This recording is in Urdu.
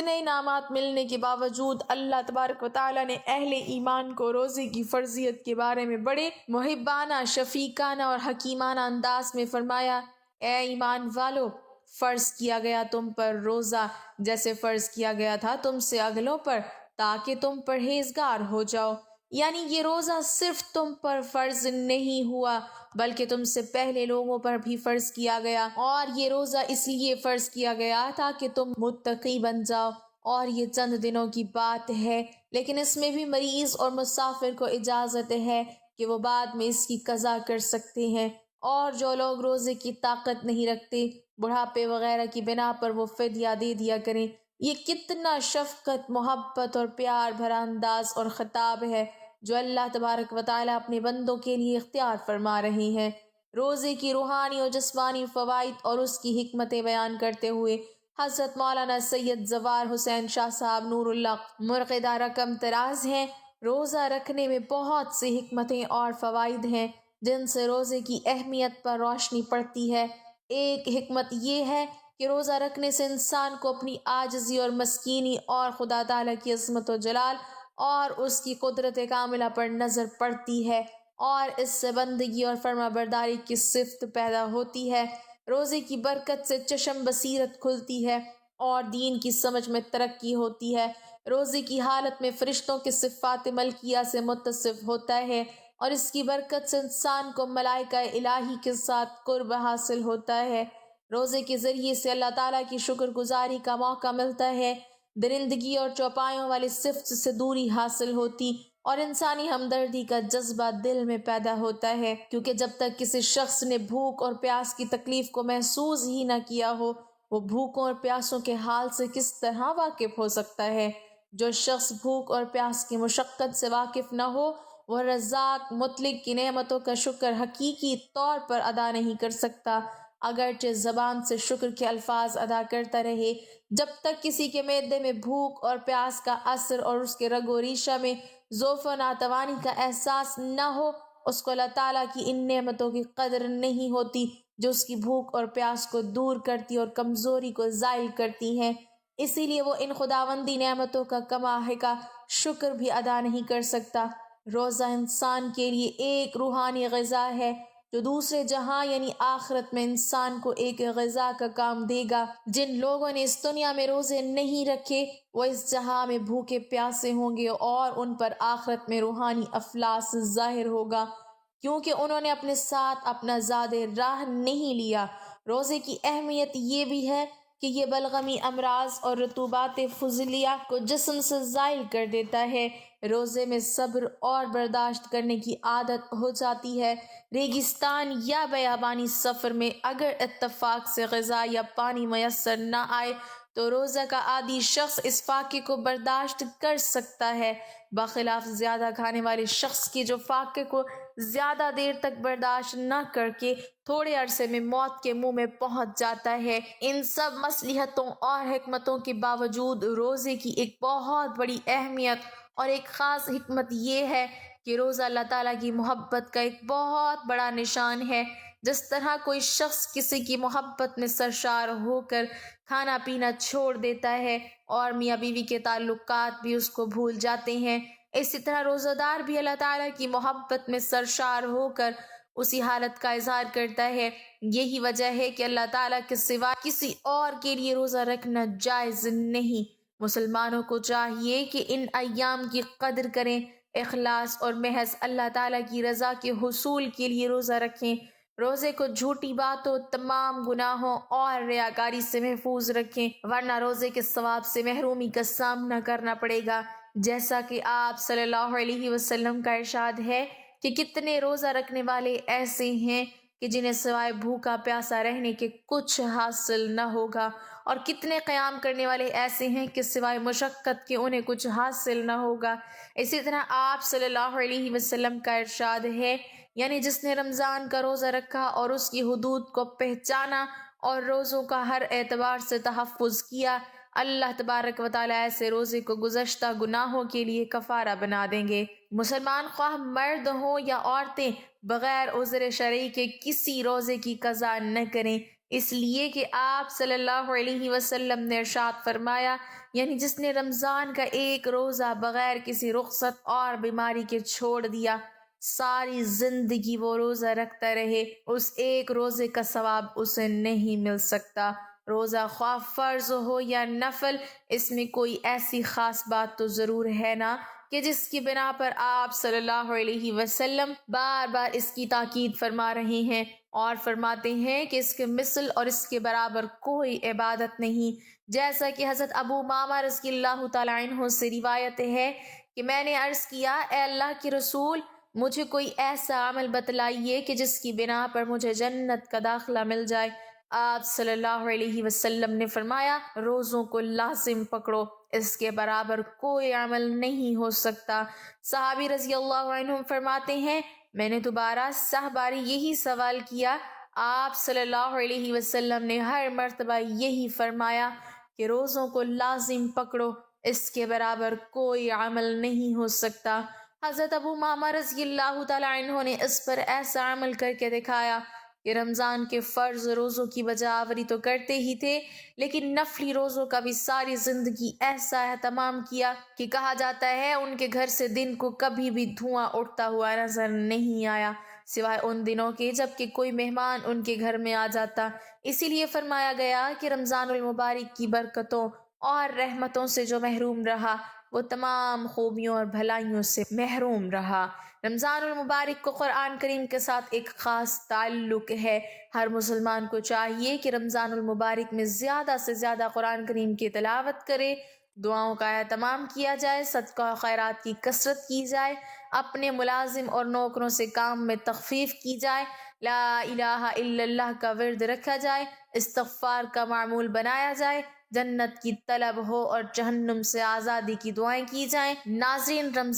اتنے انعامات ملنے کے باوجود اللہ تبارک و تعالیٰ نے اہل ایمان کو روزے کی فرضیت کے بارے میں بڑے محبانہ، شفیقانہ اور حکیمانہ انداز میں فرمایا، اے ایمان والو، فرض کیا گیا تم پر روزہ جیسے فرض کیا گیا تھا تم سے اگلوں پر، تاکہ تم پرہیزگار ہو جاؤ۔ یعنی یہ روزہ صرف تم پر فرض نہیں ہوا بلکہ تم سے پہلے لوگوں پر بھی فرض کیا گیا، اور یہ روزہ اس لیے فرض کیا گیا تاکہ تم متقی بن جاؤ۔ اور یہ چند دنوں کی بات ہے، لیکن اس میں بھی مریض اور مسافر کو اجازت ہے کہ وہ بعد میں اس کی قضا کر سکتے ہیں، اور جو لوگ روزے کی طاقت نہیں رکھتے، بڑھاپے وغیرہ کی بنا پر، وہ فدیہ دے دیا کریں۔ یہ کتنا شفقت، محبت اور پیار بھرا انداز اور خطاب ہے جو اللہ تبارک و تعالیٰ اپنے بندوں کے لیے اختیار فرما رہے ہیں۔ روزے کی روحانی اور جسمانی فوائد اور اس کی حکمتیں بیان کرتے ہوئے حضرت مولانا سید زوار حسین شاہ صاحب نور اللہ مرقدہ رقم طراز ہیں، روزہ رکھنے میں بہت سی حکمتیں اور فوائد ہیں جن سے روزے کی اہمیت پر روشنی پڑتی ہے۔ ایک حکمت یہ ہے کہ روزہ رکھنے سے انسان کو اپنی عاجزی اور مسکینی اور خدا تعالیٰ کی عظمت و جلال اور اس کی قدرت کاملہ پر نظر پڑتی ہے، اور اس سے بندگی اور فرما برداری کی صفت پیدا ہوتی ہے۔ روزے کی برکت سے چشم بصیرت کھلتی ہے اور دین کی سمجھ میں ترقی ہوتی ہے۔ روزے کی حالت میں فرشتوں کے صفات ملکیہ سے متصف ہوتا ہے، اور اس کی برکت سے انسان کو ملائکہ الہی کے ساتھ قرب حاصل ہوتا ہے۔ روزے کے ذریعے سے اللہ تعالیٰ کی شکر گزاری کا موقع ملتا ہے، درندگی اور چوپایوں والی صفت سے دوری حاصل ہوتی اور انسانی ہمدردی کا جذبہ دل میں پیدا ہوتا ہے، کیونکہ جب تک کسی شخص نے بھوک اور پیاس کی تکلیف کو محسوس ہی نہ کیا ہو، وہ بھوکوں اور پیاسوں کے حال سے کس طرح واقف ہو سکتا ہے؟ جو شخص بھوک اور پیاس کی مشقت سے واقف نہ ہو، وہ رزاق مطلق کی نعمتوں کا شکر حقیقی طور پر ادا نہیں کر سکتا، اگرچہ زبان سے شکر کے الفاظ ادا کرتا رہے۔ جب تک کسی کے معدے میں بھوک اور پیاس کا اثر اور اس کے رگ و ریشہ میں ضعف و ناتوانی کا احساس نہ ہو، اس کو اللہ تعالیٰ کی ان نعمتوں کی قدر نہیں ہوتی جو اس کی بھوک اور پیاس کو دور کرتی اور کمزوری کو زائل کرتی ہیں۔ اسی لیے وہ ان خداوندی نعمتوں کا کما حقہ شکر بھی ادا نہیں کر سکتا۔ روزہ انسان کے لیے ایک روحانی غذا ہے جو دوسرے جہاں یعنی آخرت میں انسان کو ایک غذا کا کام دے گا۔ جن لوگوں نے اس دنیا میں روزے نہیں رکھے، وہ اس جہاں میں بھوکے پیاسے ہوں گے، اور ان پر آخرت میں روحانی افلاس ظاہر ہوگا، کیونکہ انہوں نے اپنے ساتھ اپنا زاد راہ نہیں لیا۔ روزے کی اہمیت یہ بھی ہے کہ یہ بلغمی امراض اور رطوبات فضلیہ کو جسم سے زائل کر دیتا ہے۔ روزے میں صبر اور برداشت کرنے کی عادت ہو جاتی ہے۔ ریگستان یا بیابانی سفر میں اگر اتفاق سے غذا یا پانی میسر نہ آئے تو روزہ کا عادی شخص اس فاقے کو برداشت کر سکتا ہے، بخلاف زیادہ کھانے والے شخص کے جو فاقے کو زیادہ دیر تک برداشت نہ کر کے تھوڑے عرصے میں موت کے منہ میں پہنچ جاتا ہے۔ ان سب مصلحتوں اور حکمتوں کے باوجود روزے کی ایک بہت بڑی اہمیت اور ایک خاص حکمت یہ ہے کہ روزہ اللہ تعالیٰ کی محبت کا ایک بہت بڑا نشان ہے۔ جس طرح کوئی شخص کسی کی محبت میں سرشار ہو کر کھانا پینا چھوڑ دیتا ہے اور میاں بیوی کے تعلقات بھی اس کو بھول جاتے ہیں، اسی طرح روزہ دار بھی اللہ تعالیٰ کی محبت میں سرشار ہو کر اسی حالت کا اظہار کرتا ہے۔ یہی وجہ ہے کہ اللہ تعالیٰ کے سوا کسی اور کے لیے روزہ رکھنا جائز نہیں۔ مسلمانوں کو چاہیے کہ ان ایام کی قدر کریں، اخلاص اور محض اللہ تعالیٰ کی رضا کے حصول کے لیے روزہ رکھیں۔ روزے کو جھوٹی باتوں، تمام گناہوں اور ریاکاری سے محفوظ رکھیں، ورنہ روزے کے ثواب سے محرومی کا سامنا کرنا پڑے گا۔ جیسا کہ آپ صلی اللہ علیہ وسلم کا ارشاد ہے کہ کتنے روزہ رکھنے والے ایسے ہیں کہ جنہیں سوائے بھوکا پیاسا رہنے کے کچھ حاصل نہ ہوگا، اور کتنے قیام کرنے والے ایسے ہیں کہ سوائے مشقت کے انہیں کچھ حاصل نہ ہوگا۔ اسی طرح آپ صلی اللہ علیہ وسلم کا ارشاد ہے، یعنی جس نے رمضان کا روزہ رکھا اور اس کی حدود کو پہچانا اور روزوں کا ہر اعتبار سے تحفظ کیا، اللہ تبارک و تعالیٰ ایسے روزے کو گزشتہ گناہوں کے لیے کفارہ بنا دیں گے۔ مسلمان خواہ مرد ہوں یا عورتیں بغیر عذر شرعی کے کسی روزے کی قضا نہ کریں، اس لیے کہ آپ صلی اللہ علیہ وسلم نے ارشاد فرمایا، یعنی جس نے رمضان کا ایک روزہ بغیر کسی رخصت اور بیماری کے چھوڑ دیا، ساری زندگی وہ روزہ رکھتا رہے، اس ایک روزے کا ثواب اسے نہیں مل سکتا۔ روزہ خواہ فرض ہو یا نفل، اس میں کوئی ایسی خاص بات تو ضرور ہے نا کہ جس کی بنا پر آپ صلی اللہ علیہ وسلم بار بار اس کی تاکید فرما رہے ہیں اور فرماتے ہیں کہ اس کے مثل اور اس کے برابر کوئی عبادت نہیں۔ جیسا کہ حضرت ابو امامہ رضی اللہ تعالیٰ عنہ سے روایت ہے کہ میں نے عرض کیا، اے اللہ کے رسول، مجھے کوئی ایسا عمل بتلائیے کہ جس کی بنا پر مجھے جنت کا داخلہ مل جائے۔ آپ صلی اللہ علیہ وسلم نے فرمایا، روزوں کو لازم پکڑو، اس کے برابر کوئی عمل نہیں ہو سکتا۔ صحابی رضی اللہ عنہ فرماتے ہیں، میں نے دوبارہ 7 بار یہی سوال کیا، آپ صلی اللہ علیہ وسلم نے ہر مرتبہ یہی فرمایا کہ روزوں کو لازم پکڑو، اس کے برابر کوئی عمل نہیں ہو سکتا۔ حضرت ابو امامہ رضی اللہ تعالیٰ عنہ نے اس پر ایسا عمل کر کے دکھایا کہ رمضان کے فرض روزوں کی بجاوری تو کرتے ہی تھے، لیکن نفلی روزوں کا بھی ساری زندگی ایسا اہتمام کیا کہ کہا جاتا ہے ان کے گھر سے دن کو کبھی بھی دھواں اٹھتا ہوا نظر نہیں آیا، سوائے ان دنوں کے جب کہ کوئی مہمان ان کے گھر میں آ جاتا۔ اسی لیے فرمایا گیا کہ رمضان المبارک کی برکتوں اور رحمتوں سے جو محروم رہا، وہ تمام خوبیوں اور بھلائیوں سے محروم رہا۔ رمضان المبارک کو قرآن کریم کے ساتھ ایک خاص تعلق ہے۔ ہر مسلمان کو چاہیے کہ رمضان المبارک میں زیادہ سے زیادہ قرآن کریم کی تلاوت کرے، دعاؤں کا اہتمام کیا جائے، صدقہ و خیرات کی کثرت کی جائے، اپنے ملازم اور نوکروں سے کام میں تخفیف کی جائے، لا الہ الا اللہ کا ورد رکھا جائے، استغفار کا معمول بنایا جائے، جنت کی طلب ہو اور جہنم سے آزادی کی دعائیں کی جائیں۔ ناظرین، رمضان